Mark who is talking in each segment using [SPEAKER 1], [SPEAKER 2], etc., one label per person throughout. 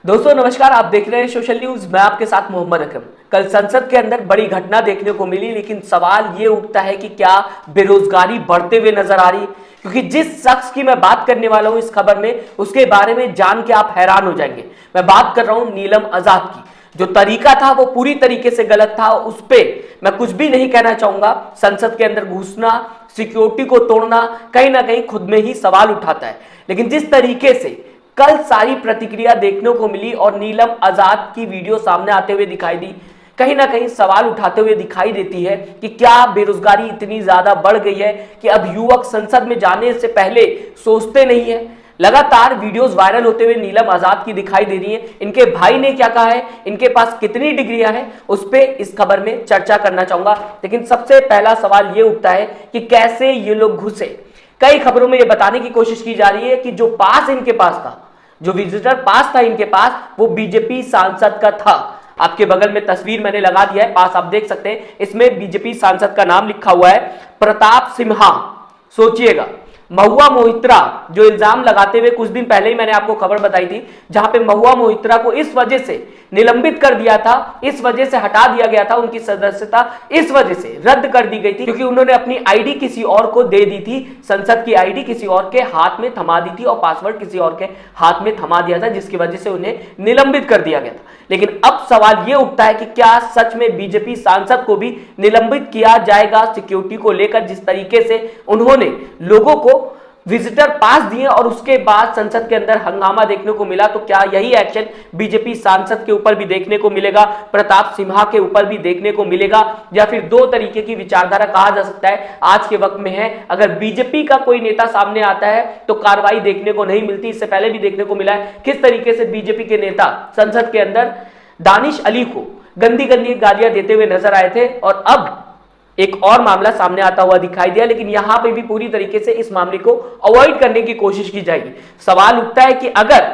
[SPEAKER 1] दोस्तों नमस्कार, आप देख रहे हैं सोशल न्यूज। मैं आपके साथ मोहम्मद अकरम। कल संसद के अंदर बड़ी घटना देखने को मिली, लेकिन सवाल ये उठता है कि क्या बेरोजगारी बढ़ते हुए नजर आ रही है? क्योंकि जिस शख्स की मैं बात करने वाला हूं इस खबर में, उसके बारे में जान के आप हैरान हो जाएंगे। मैं बात कर रहा हूं नीलम आजाद की। जो तरीका था वो पूरी तरीके से गलत था। उस पर मैं कुछ भी नहीं कहना चाहूंगा। संसद के अंदर घुसना, सिक्योरिटी को तोड़ना कहीं ना कहीं खुद में ही सवाल उठाता है। लेकिन जिस तरीके से कल सारी प्रतिक्रिया देखने को मिली और नीलम आजाद की वीडियो सामने आते हुए दिखाई दी, कहीं ना कहीं सवाल उठाते हुए दिखाई देती है कि क्या बेरोजगारी इतनी ज्यादा बढ़ गई है कि अब युवक संसद में जाने से पहले सोचते नहीं है। लगातार वीडियोस वायरल होते हुए नीलम आजाद की दिखाई दे रही है। इनके भाई ने क्या कहा है, इनके पास कितनी डिग्रियां हैं, उस पर इस खबर में चर्चा करना चाहूंगा। लेकिन सबसे पहला सवाल यह उठता है कि कैसे ये लोग घुसे। कई खबरों में यह बताने की कोशिश की जा रही है कि जो पास इनके पास था, जो विजिटर पास था इनके पास, वो बीजेपी सांसद का था। आपके बगल में तस्वीर मैंने लगा दिया है, पास आप देख सकते हैं। इसमें बीजेपी सांसद का नाम लिखा हुआ है, प्रताप सिम्हा। सोचिएगा, महुआ मोहित्रा जो इल्जाम लगाते हुए कुछ दिन पहले ही मैंने आपको खबर बताई थी, जहां पे महुआ मोहित्रा को इस वजह से निलंबित कर दिया था, इस वजह से हटा दिया गया था, उनकी सदस्यता इस वजह से रद्द कर दी गई थी क्योंकि उन्होंने अपनी आईडी किसी और को दे दी थी। संसद की आईडी किसी और के हाथ में थमा दी थी और पासवर्ड किसी और के हाथ में थमा दिया था, जिसकी वजह से उन्हें निलंबित कर दिया गया था। लेकिन अब सवाल यह उठता है कि क्या सच में बीजेपी सांसद को भी निलंबित किया जाएगा सिक्योरिटी को लेकर? जिस तरीके से उन्होंने लोगों को विजिटर पास दिए और उसके बाद संसद के अंदर हंगामा देखने को मिला, तो क्या यही एक्शन बीजेपी सांसद के ऊपर भी देखने को मिलेगा, प्रताप सिम्हा के ऊपर भी देखने को मिलेगा? या फिर दो तरीके की विचारधारा कहा जा सकता है आज के वक्त में है। अगर बीजेपी का कोई नेता सामने आता है तो कार्रवाई देखने को नहीं मिलती। इससे पहले भी देखने को मिला है किस तरीके से बीजेपी के नेता संसद के अंदर दानिश अली को गंदी गंदी गालियां देते हुए नजर आए थे, और अब एक और मामला सामने आता हुआ दिखाई दिया। लेकिन यहां पे भी पूरी तरीके से इस मामले को अवॉइड करने की कोशिश की जाएगी। सवाल उठता है कि अगर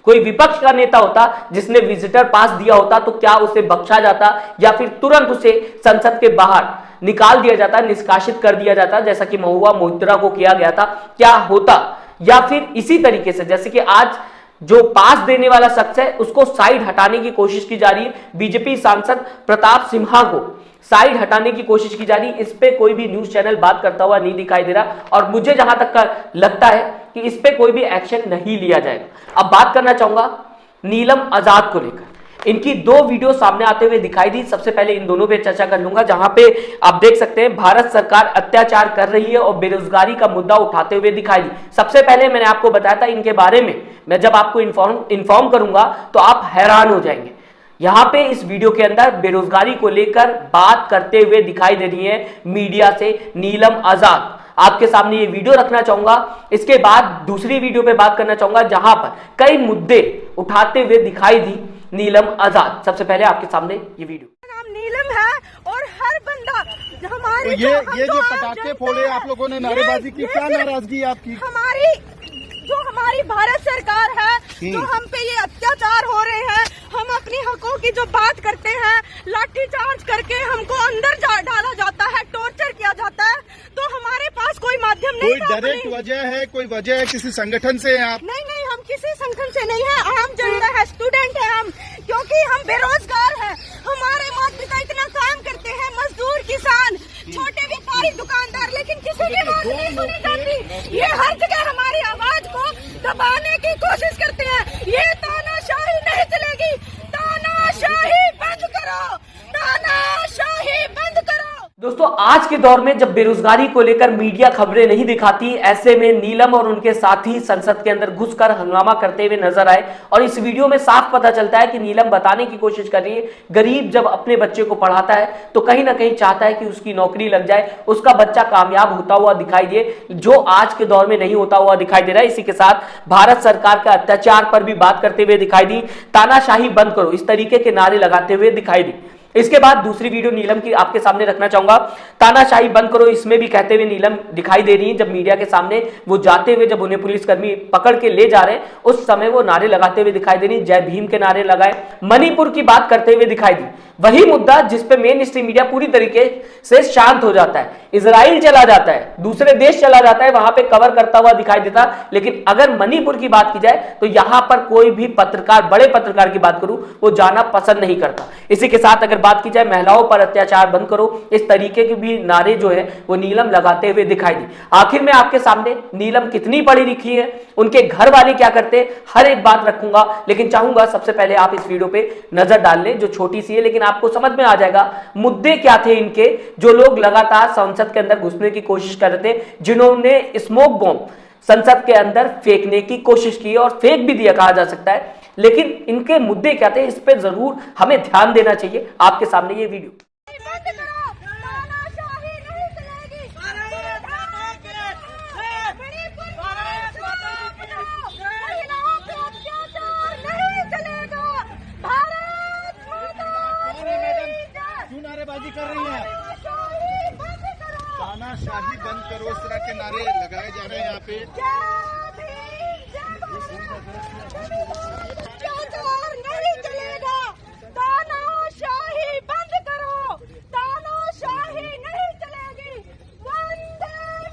[SPEAKER 1] कोई विपक्ष का नेता होता जिसने विजिटर पास दिया होता तो क्या उसे बख्शा जाता या फिर तुरंत उसे संसद के बाहर निकाल दिया जाता, निष्कासित कर दिया जाता, जैसा कि महुआ मोहित्रा को किया गया था? क्या होता? या फिर इसी तरीके से जैसे कि आज जो पास देने वाला शख्स है उसको साइड हटाने की कोशिश की जा रही है, बीजेपी सांसद प्रताप सिम्हा को साइड हटाने की कोशिश की जा रही है। इस पे कोई भी न्यूज चैनल बात करता हुआ नहीं दिखाई दे रहा, और मुझे जहां तक का लगता है कि इस पे कोई भी एक्शन नहीं लिया जाएगा। अब बात करना चाहूंगा नीलम आजाद को लेकर। इनकी दो वीडियो सामने आते हुए दिखाई दी। सबसे पहले इन दोनों पे चर्चा कर लूंगा, जहां पे आप देख सकते हैं भारत सरकार अत्याचार कर रही है और बेरोजगारी का मुद्दा उठाते हुए दिखाई दी। सबसे पहले मैंने आपको बताया था इनके बारे में, मैं जब आपको इन्फॉर्म करूंगा तो आप हैरान हो जाएंगे। यहां पे इस वीडियो के अंदर बेरोजगारी को लेकर बात करते हुए दिखाई दे रही है मीडिया से नीलम आजाद। आपके सामने ये वीडियो रखना चाहूंगा। इसके बाद दूसरी वीडियो पे बात करना चाहूंगा जहां पर कई मुद्दे उठाते हुए दिखाई दी नीलम आजाद। सबसे पहले आपके सामने ये वीडियो।
[SPEAKER 2] नाम नीलम है और हर बंदा हमारी
[SPEAKER 3] तो ये जो पटाखे फोड़े आप लोगों ने नारेबाजी की, क्या नाराजगी आपकी?
[SPEAKER 2] हमारी भारत सरकार है जो हम पे ये अत्याचार हो रहे हैं, हम अपनी हकों की जो बात करते हैं, लाठीचार्ज करके हमको अंदर डाला जाता है, टॉर्चर किया जाता है, तो हमारे पास कोई माध्यम नहीं।
[SPEAKER 3] कोई डायरेक्ट वजह है, कोई वजह है, किसी संगठन से हैं आप?
[SPEAKER 2] नहीं, हम किसी संगठन से नहीं है, आम जनता है, स्टूडेंट है हम, क्योंकि हम बेरोजगार हैं। हमारे माता पिता इतना काम करते हैं, मजदूर, किसान, छोटे व्यापारी, दुकानदार, लेकिन किसी की बात नहीं सुनी जाती। ये हर जगह हमारी आवाज को दबाने की कोशिश करते हैं। ये तानाशाही नहीं चलेगी, तानाशाही बंद करो, तानाशाही बंद करो।
[SPEAKER 1] दोस्तों आज के दौर में जब बेरोजगारी को लेकर मीडिया खबरें नहीं दिखाती, ऐसे में नीलम और उनके साथी संसद के अंदर घुसकर हंगामा करते हुए नजर आए। और इस वीडियो में साफ पता चलता है कि नीलम बताने की कोशिश कर रही है, गरीब जब अपने बच्चे को पढ़ाता है तो कहीं ना कहीं चाहता है कि उसकी नौकरी लग जाए, उसका बच्चा कामयाब होता हुआ दिखाई दे, जो आज के दौर में नहीं होता हुआ दिखाई दे रहा है। इसी के साथ भारत सरकार का अत्याचार पर भी बात करते हुए दिखाई दी, तानाशाही बंद करो, इस तरीके के नारे लगाते हुए दिखाई दी। इसके बाद दूसरी वीडियो नीलम की आपके सामने रखना चाहूंगा, तानाशाही बंद करो। इसमें भी कहते हुए नीलम दिखाई दे रही है, जब मीडिया के सामने वो जाते हुए, जब उन्हें पुलिसकर्मी पकड़ के ले जा रहे हैं उस समय वो नारे लगाते हुए दिखाई दे रही, जय भीम के नारे लगाए, मणिपुर की बात करते हुए दिखाई दी। वही मुद्दा जिस पे मेन स्ट्रीम मीडिया पूरी तरीके से शांत हो जाता है, इजराइल चला जाता है, दूसरे देश चला जाता है, वहां पे कवर करता हुआ दिखाई देता। लेकिन अगर मणिपुर की बात की जाए तो यहां पर कोई भी पत्रकार, बड़े पत्रकार की बात करूं, वो जाना पसंद नहीं करता। इसी के साथ अगर बात की जाए महिलाओं पर अत्याचार बंद करो, इस तरीके के भी नारे जो है वो नीलम लगाते हुए दिखाई दी। आखिर में आपके सामने नीलम कितनी पढ़ी लिखी है, उनके घर वाले क्या करते हैं, हर एक बात रखूंगा। लेकिन चाहूंगा सबसे पहले आप इस वीडियो पे नजर डाल लें, जो छोटी सी है लेकिन आपको समझ में आ जाएगा मुद्दे क्या थे इनके, जो लोग लगातार संसद के अंदर घुसने की कोशिश कर रहे थे, जिन्होंने स्मोक बॉम्ब संसद के अंदर फेंकने की कोशिश की और फेंक भी दिया कहा जा सकता है। लेकिन इनके मुद्दे क्या थे, इस पे जरूर हमें ध्यान देना चाहिए। आपके सामने ये वीडियो।
[SPEAKER 3] क्यों नारेबाजी कर रही हैं? तानाशाही बंद करो, इस तरह के नारे लगाए जा रहे हैं यहाँ पे।
[SPEAKER 2] नहीं चलेगा, तानाशाही बंद करो, तानाशाही नहीं चलेगी।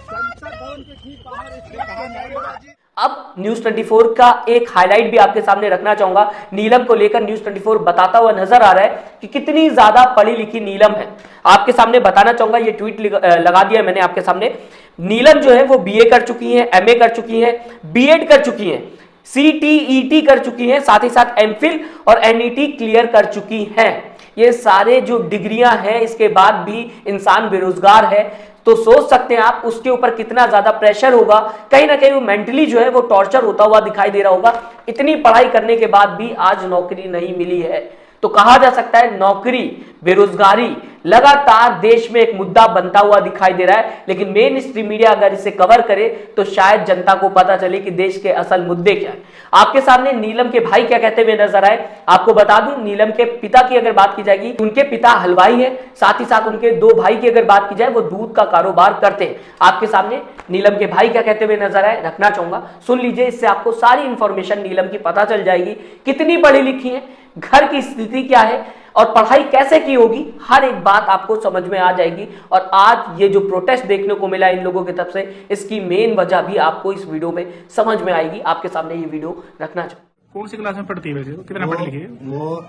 [SPEAKER 3] संसद भवन के ठीक बाहर इसके कहा नारेबाजी।
[SPEAKER 1] अब न्यूज 24 का एक हाईलाइट भी आपके सामने रखना चाहूंगा। नीलम को लेकर न्यूज 24 बताता हुआ नजर आ रहा है कि कितनी ज्यादा पढ़ी लिखी नीलम है। आपके सामने बताना चाहूंगा, ये ट्वीट लगा दिया मैंने आपके सामने। नीलम जो है वो बीए कर चुकी हैं, एमए कर चुकी हैं, बीएड कर चुकी हैं, सीटीईटी कर चुकी हैं, साथ ही साथ एमफिल और एनईटी क्लियर कर चुकी हैं। ये सारे जो डिग्रियां हैं, इसके बाद भी इंसान बेरोजगार है, तो सोच सकते हैं आप उसके ऊपर कितना ज्यादा प्रेशर होगा। कहीं ना कहीं वो मेंटली जो है वो टॉर्चर होता हुआ दिखाई दे रहा होगा। इतनी पढ़ाई करने के बाद भी आज नौकरी नहीं मिली है, तो कहा जा सकता है नौकरी, बेरोजगारी लगातार देश में एक मुद्दा बनता हुआ दिखाई दे रहा है। लेकिन मेन स्ट्रीम मीडिया अगर इसे कवर करे तो शायद जनता को पता चले कि देश के असल मुद्दे क्या है। आपके सामने नीलम के भाई क्या कहते हुए नजर आए, आपको बता दूं, नीलम के पिता की अगर बात की जाएगी, उनके पिता हलवाई है, साथ ही साथ उनके दो भाई की अगर बात की जाए वो दूध का कारोबार करते हैं। आपके सामने नीलम के भाई क्या कहते हुए नजर आए, रखना चाहूंगा, सुन लीजिए। इससे आपको सारी इंफॉर्मेशन नीलम की पता चल जाएगी, कितनी पढ़ी लिखी है, घर की स्थिति क्या है और पढ़ाई कैसे की होगी, हर एक बात आपको समझ में आ जाएगी। और आज ये जो प्रोटेस्ट देखने को मिला इन लोगों की तरफ से, इसकी मेन वजह भी आपको इस वीडियो में समझ में आएगी। आपके सामने ये वीडियो रखना चाहूँ।
[SPEAKER 4] कौन सी क्लास में पढ़ती है वैसे, कितना पढ़ी लिखी है?
[SPEAKER 3] वो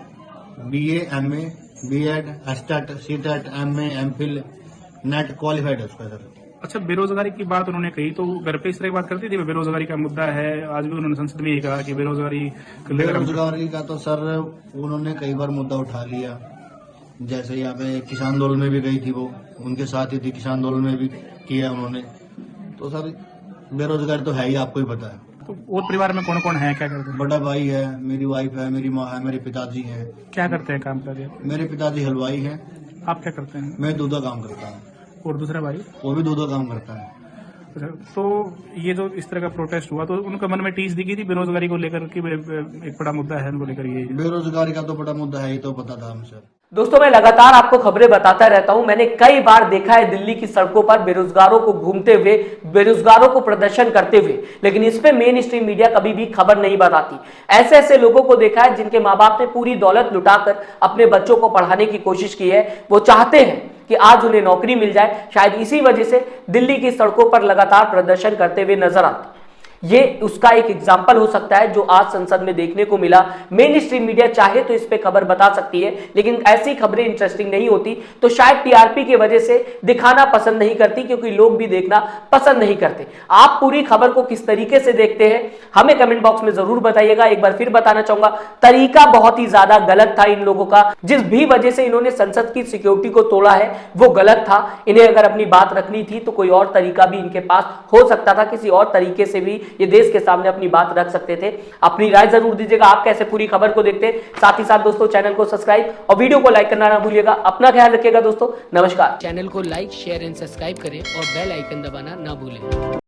[SPEAKER 3] BA, MA, BEd, STET, CTET, MA, MPhil, NET qualified है उसका सर।
[SPEAKER 4] अच्छा, बेरोजगारी की बात उन्होंने कही तो घर पे इस तरह की बात करती थी, बेरोजगारी का मुद्दा है। आज भी उन्होंने संसद में यही कहा कि
[SPEAKER 3] बेरोजगारी का तो सर उन्होंने कई बार मुद्दा उठा लिया। जैसे यहाँ पे किसान आंदोलन में भी गई थी, वो उनके साथ ही थी, किसान आंदोलन में भी किया उन्होंने। तो सर बेरोजगारी तो है ही, आपको ही पता है।
[SPEAKER 4] तो और परिवार में कौन कौन है, क्या करते हैं?
[SPEAKER 3] बड़ा भाई है, मेरी वाइफ है, मेरी माँ है, मेरे पिताजी हैं।
[SPEAKER 4] क्या करते हैं काम काज?
[SPEAKER 3] मेरे पिताजी हलवाई हैं।
[SPEAKER 4] आप क्या करते हैं?
[SPEAKER 3] मैं दूध का काम करता हूँ।
[SPEAKER 4] और दूसरा भाई?
[SPEAKER 3] वो भी दूध का काम करता है।
[SPEAKER 4] अच्छा, तो ये जो इस तरह का प्रोटेस्ट हुआ तो उनका मन में टीस दिखी थी बेरोजगारी को लेकर कि एक बड़ा मुद्दा है उनको लेकर? ये
[SPEAKER 3] बेरोजगारी का तो बड़ा मुद्दा है, ये तो पता था हमसे।
[SPEAKER 1] दोस्तों, मैं लगातार आपको खबरें बताता रहता हूं। मैंने कई बार देखा है दिल्ली की सड़कों पर बेरोजगारों को घूमते हुए, बेरोजगारों को प्रदर्शन करते हुए, लेकिन इस पे मेन स्ट्रीम मीडिया कभी भी खबर नहीं बताती। ऐसे ऐसे लोगों को देखा है जिनके माँ बाप ने पूरी दौलत लुटाकर अपने बच्चों को पढ़ाने की कोशिश की है। वो चाहते हैं कि आज उन्हें नौकरी मिल जाए, शायद इसी वजह से दिल्ली की सड़कों पर लगातार प्रदर्शन करते हुए नजर आते। ये उसका एक एग्जाम्पल हो सकता है जो आज संसद में देखने को मिला। मेन स्ट्रीम मीडिया चाहे तो इस पे खबर बता सकती है, लेकिन ऐसी खबरें इंटरेस्टिंग नहीं होती, तो शायद टीआरपी की वजह से दिखाना पसंद नहीं करती, क्योंकि लोग भी देखना पसंद नहीं करते। आप पूरी खबर को किस तरीके से देखते हैं हमें कमेंट बॉक्स में जरूर बताइएगा। एक बार फिर बताना चाहूंगा, तरीका बहुत ही ज्यादा गलत था इन लोगों का। जिस भी वजह से इन्होंने संसद की सिक्योरिटी को तोड़ा है वो गलत था। इन्हें अगर अपनी बात रखनी थी तो कोई और तरीका भी इनके पास हो सकता था, किसी और तरीके से भी ये देश के सामने अपनी बात रख सकते थे। अपनी राय जरूर दीजिएगा, आप कैसे पूरी खबर को देखते हैं। साथ ही साथ दोस्तों, चैनल को सब्सक्राइब और वीडियो को लाइक करना ना भूलिएगा। अपना ख्याल रखिएगा दोस्तों, नमस्कार।
[SPEAKER 5] चैनल को लाइक, शेयर एंड सब्सक्राइब करें और बेल आइकन दबाना ना भूलें।